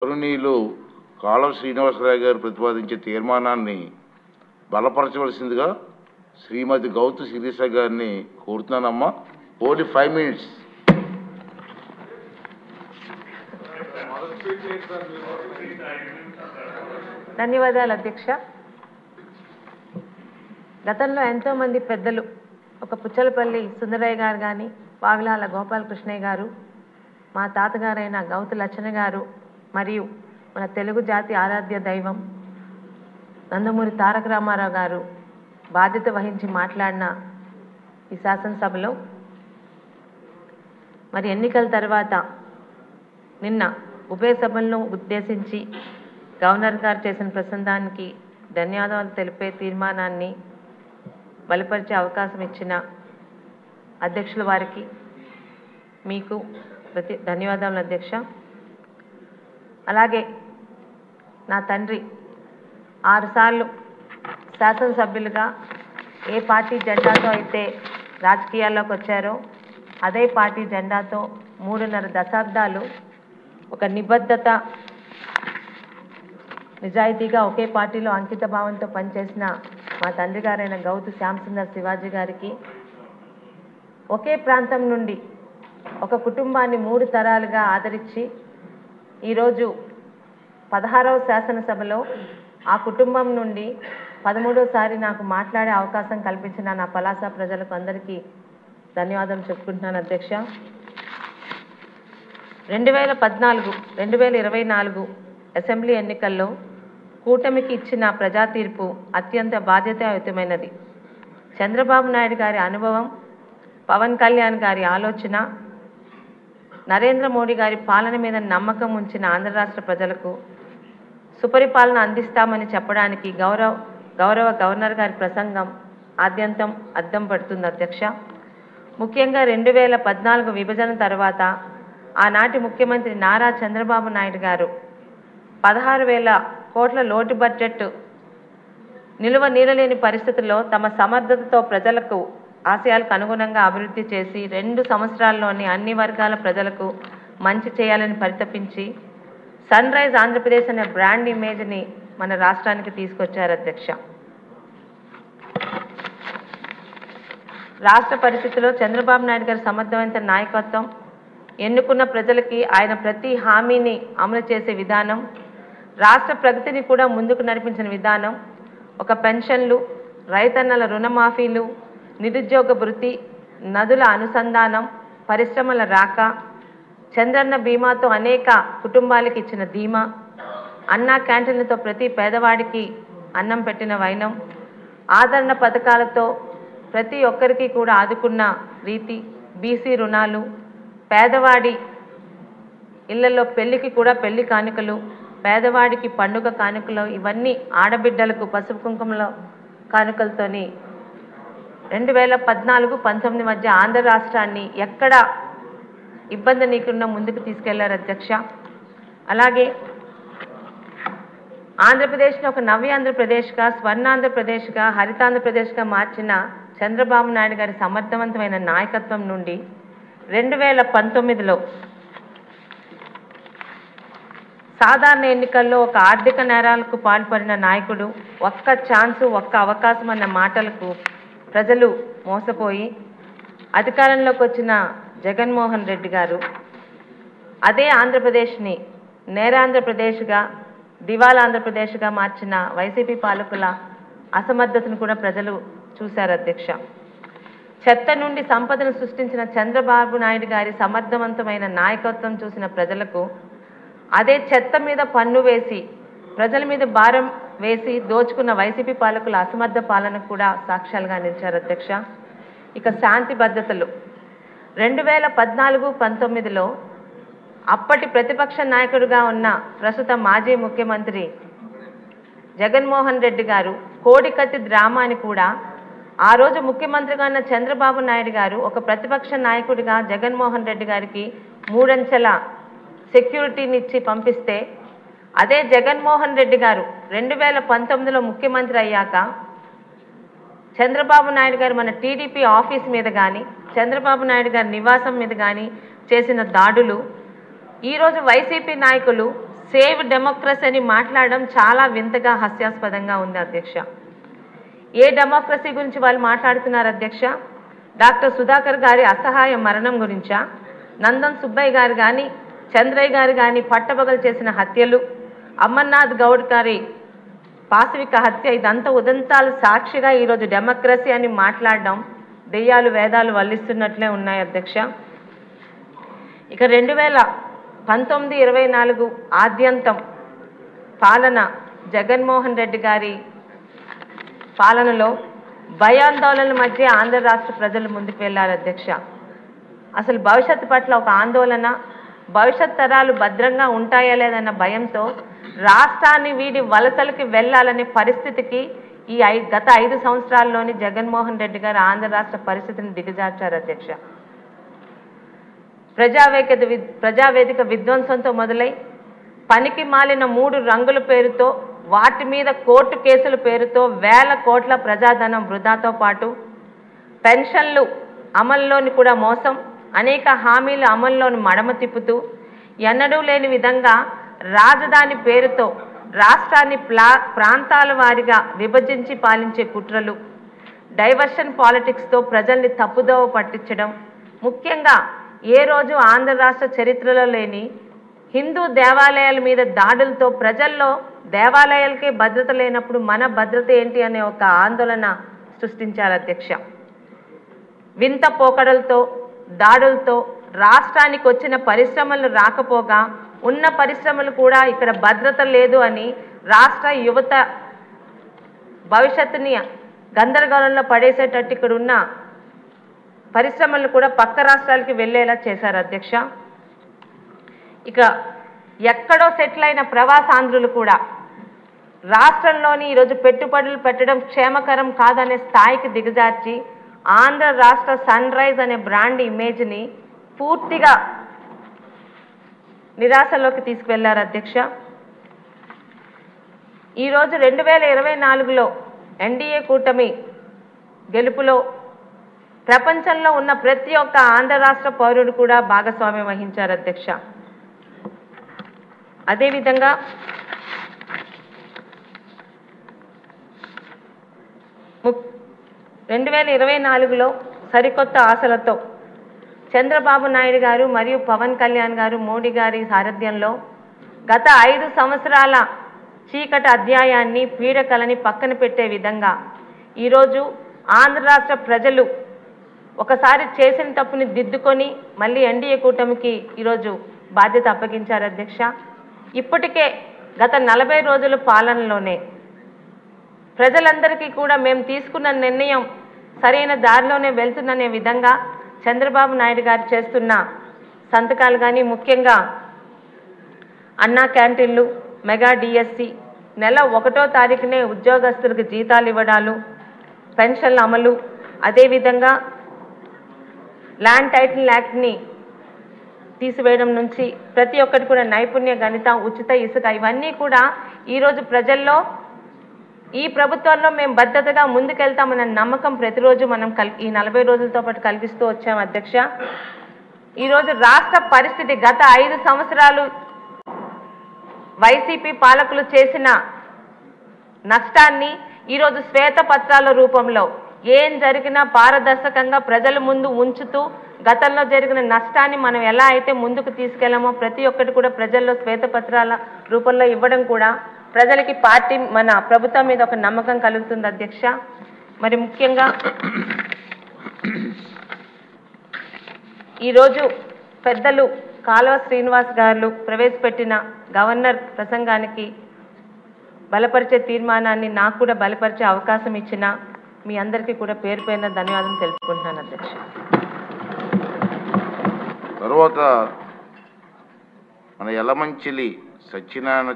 గౌరవనీయులు కాళవ శ్రీనివాసరావు గారు ప్రతిపాదించే తీర్మానాన్ని బలపరచవలసిందిగా శ్రీమతి గౌతు శిరీష గారిని కోరుతున్నానమ్మా. Only 5 minutes. ధన్యవాదాలు అధ్యక్ష. గతంలో ఎంతో మంది పెద్దలు ఒక పుచ్చలపల్లి సుందరయ్య గారు కానీ, వావిలాల గోపాలకృష్ణయ్య గారు, మా తాతగారైన గౌతు లచ్చన్న గారు మరియు మన తెలుగు జాతి ఆరాధ్య దైవం నందమూరి తారక రామారావు గారు బాధ్యత వహించి మాట్లాడిన ఈ శాసనసభలో మరి ఎన్నికల తర్వాత నిన్న ఉభయ సభలను ఉద్దేశించి గవర్నర్ గారు చేసిన ప్రసంగానికి ధన్యవాదాలు తెలిపే తీర్మానాన్ని బలపరిచే అవకాశం ఇచ్చిన అధ్యక్షుల వారికి మీకు ధన్యవాదాలు అధ్యక్ష. అలాగే నా తండ్రి 6 సార్లు శాసనసభ్యులుగా ఏ పార్టీ జెండాతో అయితే రాజకీయాల్లోకి వచ్చారో అదే పార్టీ జెండాతో 3.5 దశాబ్దాలు ఒక నిబద్ధత నిజాయితీగా ఒకే పార్టీలో అంకిత భావంతో పనిచేసిన మా తండ్రి గారైన గౌతు శ్యాంసుందర్ శివాజీ గారికి, ఒకే ప్రాంతం నుండి ఒక కుటుంబాన్ని 3 తరాలుగా ఆదరించి ఈరోజు 16వ శాసనసభలో ఆ కుటుంబం నుండి 13వసారి నాకు మాట్లాడే అవకాశం కల్పించిన నా పలాస ప్రజలకు అందరికీ ధన్యవాదాలు చెప్పుకుంటున్నాను అధ్యక్ష. 2014-2024 అసెంబ్లీ ఎన్నికల్లో కూటమికి ఇచ్చిన ప్రజా తీర్పు అత్యంత బాధ్యతాయుతమైనది. చంద్రబాబు నాయుడు గారి అనుభవం, పవన్ కళ్యాణ్ గారి ఆలోచన, నరేంద్ర మోడీ గారి పాలన మీద నమ్మకం ఉంచిన ఆంధ్ర రాష్ట్ర ప్రజలకు సుపరిపాలన అందిస్తామని చెప్పడానికి గౌరవ గవర్నర్ గారి ప్రసంగం ఆద్యంతం అద్దం పడుతుంది అధ్యక్ష. ముఖ్యంగా 2014 విభజన తర్వాత ఆనాటి ముఖ్యమంత్రి నారా చంద్రబాబు నాయుడు గారు 16,000 కోట్ల లోటు బడ్జెట్ నిలువ నీడలేని పరిస్థితుల్లో తమ సమర్థతతో ప్రజలకు ఆశయాలకు అనుగుణంగా అభివృద్ధి చేసి 2 సంవత్సరాల్లోని అన్ని వర్గాల ప్రజలకు మంచి చేయాలని పరితపించి సన్ రైజ్ ఆంధ్రప్రదేశ్ అనే బ్రాండ్ ఇమేజ్ని మన రాష్ట్రానికి తీసుకొచ్చారు అధ్యక్ష. రాష్ట్ర పరిస్థితిలో చంద్రబాబు నాయుడు గారి సమర్థవంతమైన నాయకత్వం, ఎన్నుకున్న ప్రజలకి ఆయన ప్రతి హామీని అమలు చేసే విధానం, రాష్ట్ర ప్రగతిని కూడా ముందుకు నడిపించిన విధానం, ఒక పెన్షన్లు, రైతన్నల రుణమాఫీలు, నిరుద్యోగ భృతి, నదుల అనుసంధానం, పరిశ్రమల రాక, చంద్రన్న బీమాతో అనేక కుటుంబాలకు ఇచ్చిన ధీమా, అన్నా క్యాంటీన్లతో ప్రతి పేదవాడికి అన్నం పెట్టిన వైనం, ఆదరణ పథకాలతో ప్రతి ఒక్కరికి కూడా ఆదుకున్న రీతి, బీసీ రుణాలు, పేదవాడి ఇళ్లలో పెళ్లికి కూడా పెళ్లి కానుకలు, పేదవాడికి పండుగ కానుకలు, ఇవన్నీ ఆడబిడ్డలకు పసుపు కుంకుమల కానుకలతోని 2014-19 మధ్య ఆంధ్ర రాష్ట్రాన్ని ఎక్కడ ఇబ్బంది లేకుండా ముందుకు తీసుకెళ్లారు అధ్యక్ష. అలాగే ఆంధ్రప్రదేశ్ని ఒక నవ్య ఆంధ్రప్రదేశ్గా, స్వర్ణాంధ్రప్రదేశ్గా, హరితాంధ్రప్రదేశ్గా మార్చిన చంద్రబాబు నాయుడు గారి సమర్థవంతమైన నాయకత్వం నుండి 2019లో సాధారణ ఎన్నికల్లో ఒక ఆర్థిక నేరాలకు పాల్పడిన నాయకుడు, ఒక్క ఛాన్సు ఒక్క అవకాశం అన్న మాటలకు ప్రజలు మోసపోయి అధికారంలోకి వచ్చిన జగన్మోహన్ రెడ్డి గారు అదే ఆంధ్రప్రదేశ్ని నేరాంధ్రప్రదేశ్గా, దివాలా ఆంధ్రప్రదేశ్గా మార్చిన వైసీపీ పాలకుల అసమర్థతను కూడా ప్రజలు చూశారు అధ్యక్ష. చెత్త నుండి సంపదను సృష్టించిన చంద్రబాబు నాయుడు గారి సమర్థవంతమైన నాయకత్వం చూసిన ప్రజలకు అదే చెత్త మీద పన్ను వేసి ప్రజల మీద భారం వేసి దోచుకున్న వైసీపీ పాలకుల అసమర్థ పాలనకు కూడా సాక్ష్యాలుగా నిలిచారు అధ్యక్ష. ఇక శాంతి భద్రతలు 2014-19లో అప్పటి ప్రతిపక్ష నాయకుడిగా ఉన్న ప్రస్తుత మాజీ ముఖ్యమంత్రి జగన్మోహన్ రెడ్డి గారు కోడికత్తి డ్రామాని కూడా ఆ రోజు ముఖ్యమంత్రిగా ఉన్న చంద్రబాబు నాయుడు గారు ఒక ప్రతిపక్ష నాయకుడిగా జగన్మోహన్ రెడ్డి గారికి 3 అంచెల సెక్యూరిటీని ఇచ్చి పంపిస్తే, అదే జగన్మోహన్ రెడ్డి గారు 2019లో ముఖ్యమంత్రి అయ్యాక చంద్రబాబు నాయుడు గారు మన టీడీపీ ఆఫీస్ మీద కానీ, చంద్రబాబు నాయుడు గారి నివాసం మీద కానీ చేసిన దాడులు, ఈరోజు వైసీపీ నాయకులు సేవ్ డెమోక్రసీ అని మాట్లాడడం చాలా వింతగా హాస్యాస్పదంగా ఉంది అధ్యక్ష. ఏ డెమోక్రసీ గురించి వాళ్ళు మాట్లాడుతున్నారు అధ్యక్ష? డాక్టర్ సుధాకర్ గారి అసహాయ మరణం గురించా? నందన్ సుబ్బయ్య గారు కానీ చంద్రయ్య గారు కానీ పట్టపగలు చేసిన హత్యలు, అమర్నాథ్ గౌడ్ గారి పాశవిక హత్య, ఇదంతా ఉదంతాలు సాక్షిగా ఈరోజు డెమోక్రసీ అని మాట్లాడడం దెయ్యాలు వేదాలు వల్లిస్తున్నట్లే ఉన్నాయి అధ్యక్ష. ఇక 2019-24 ఆద్యంతం పాలన జగన్మోహన్ రెడ్డి గారి పాలనలో భయాందోళనల మధ్య ఆంధ్ర రాష్ట్ర ప్రజలు ముందుకు వెళ్ళారు అధ్యక్ష. అసలు భవిష్యత్తు పట్ల ఒక ఆందోళన, భవిష్యత్ తరాలు భద్రంగా ఉంటాయా లేదన్న భయంతో రాష్ట్రాన్ని వీడి వలసలకి వెళ్ళాలనే పరిస్థితికి గత 5 సంవత్సరాల్లోని జగన్మోహన్ రెడ్డి గారు ఆంధ్ర రాష్ట్ర పరిస్థితిని దిగజార్చారు అధ్యక్ష. ప్రజావేదిక విధ్వంసంతో మొదలై పనికి మాలిన 3 రంగుల పేరుతో, వాటి మీద కోర్టు కేసుల పేరుతో వేల కోట్ల ప్రజాధనం వృధాతో పాటు పెన్షన్లు అమల్లోని కూడా మోసం, అనేక హామీల అమల్లోని మడమ తిప్పుతూ ఎన్నడూ లేని విధంగా రాజధాని పేరుతో రాష్ట్రాన్ని ప్రాంతాల వారీగా విభజించి పాలించే కుట్రలు, డైవర్షన్ పాలిటిక్స్తో ప్రజల్ని తప్పుదోవ పట్టించడం, ముఖ్యంగా ఏ రోజు ఆంధ్ర రాష్ట్ర చరిత్రలో లేని హిందూ దేవాలయాల మీద దాడులతో ప్రజల్లో దేవాలయాలకే భద్రత లేనప్పుడు మన భద్రత ఏంటి అనే ఒక ఆందోళన సృష్టించారు అధ్యక్ష. వింత పోకడలతో దాడులతో రాష్ట్రానికి వచ్చిన పరిశ్రమలు రాకపోగా ఉన్న పరిశ్రమలు కూడా ఇక్కడ భద్రత లేదు అని రాష్ట్ర యువత భవిష్యత్తుని గందరగోళంలో పడేసేటట్టు ఇక్కడ ఉన్న పరిశ్రమలు కూడా పక్క రాష్ట్రాలకి వెళ్ళేలా చేశారు అధ్యక్ష. ఇక ఎక్కడో సెటిల్ అయిన ప్రవాసాంధ్రులు కూడా రాష్ట్రంలోని ఈరోజు పెట్టుబడులు పెట్టడం క్షేమకరం కాదనే స్థాయికి దిగజార్చి ఆంధ్ర రాష్ట్ర సన్ రైజ్ అనే బ్రాండ్ ఇమేజ్ని పూర్తిగా నిరాశలోకి తీసుకువెళ్లారు అధ్యక్ష. ఈరోజు 2024లో ఎన్డీఏ కూటమి గెలుపులో ప్రపంచంలో ఉన్న ప్రతి ఒక్క ఆంధ్ర రాష్ట్ర పౌరుడు కూడా భాగస్వామ్యం వహించారు అధ్యక్ష. అదేవిధంగా రెండు 2024లో సరికొత్త ఆశలతో చంద్రబాబు నాయుడు గారు మరియు పవన్ కళ్యాణ్ గారు మోడీ గారి సారథ్యంలో గత 5 సంవత్సరాల చీకటి అధ్యాయాన్ని, పీడకలని పక్కన పెట్టే విధంగా ఈరోజు ఆంధ్ర రాష్ట్ర ప్రజలు ఒకసారి చేసిన తప్పుని దిద్దుకొని మళ్ళీ ఎన్డీఏ కూటమికి ఈరోజు బాధ్యత అప్పగించారు అధ్యక్ష. ఇప్పటికే గత 40 రోజుల పాలనలోనే ప్రజలందరికీ కూడా మేము తీసుకున్న నిర్ణయం సరైన దారిలోనే వెళ్తుందనే విధంగా చంద్రబాబు నాయుడు గారు చేస్తున్న సంతకాలు కానీ, ముఖ్యంగా అన్నా క్యాంటీన్లు, మెగా డిఎస్సి, నెల 1వ తారీఖునే ఉద్యోగస్తులకు జీతాలు ఇవ్వడాలు, పెన్షన్ల అమలు, అదేవిధంగా ల్యాండ్ టైటిల్ యాక్ట్ని తీసివేయడం నుంచి ప్రతి ఒక్కటి కూడా నైపుణ్య గణిత, ఉచిత ఇసుక, ఇవన్నీ కూడా ఈరోజు ప్రజల్లో ఈ ప్రభుత్వంలో మేము భద్రతగా ముందుకెళ్తామన్న నమ్మకం ప్రతిరోజు మనం ఈ 40 రోజులతో పాటు కలిగిస్తూ వచ్చాం అధ్యక్ష. ఈరోజు రాష్ట్ర పరిస్థితి గత 5 సంవత్సరాలు వైసీపీ పాలకులు చేసిన నష్టాన్ని ఈరోజు శ్వేతపత్రాల రూపంలో ఏం జరిగినా పారదర్శకంగా ప్రజల ముందు ఉంచుతూ గతంలో జరిగిన నష్టాన్ని మనం ఎలా అయితే ముందుకు తీసుకెళ్లామో ప్రతి ఒక్కటి కూడా ప్రజల్లో శ్వేతపత్రాల రూపంలో ఇవ్వడం కూడా ప్రజలకి పార్టీ మన ప్రభుత్వం మీద ఒక నమ్మకం కలుగుతుంది అధ్యక్ష. మరి ముఖ్యంగా ఈరోజు పెద్దలు కాలువ శ్రీనివాస్ గారు ప్రవేశపెట్టిన గవర్నర్ ప్రసంగానికి బలపరిచే తీర్మానాన్ని నాకు కూడా బలపరిచే అవకాశం ఇచ్చిన మీ అందరికీ కూడా పేరు పేరున ధన్యవాదాలు తెలుపుకుంటున్నాను అధ్యక్ష. తర్వాత మన యలమంచిలి సత్యనారాయణ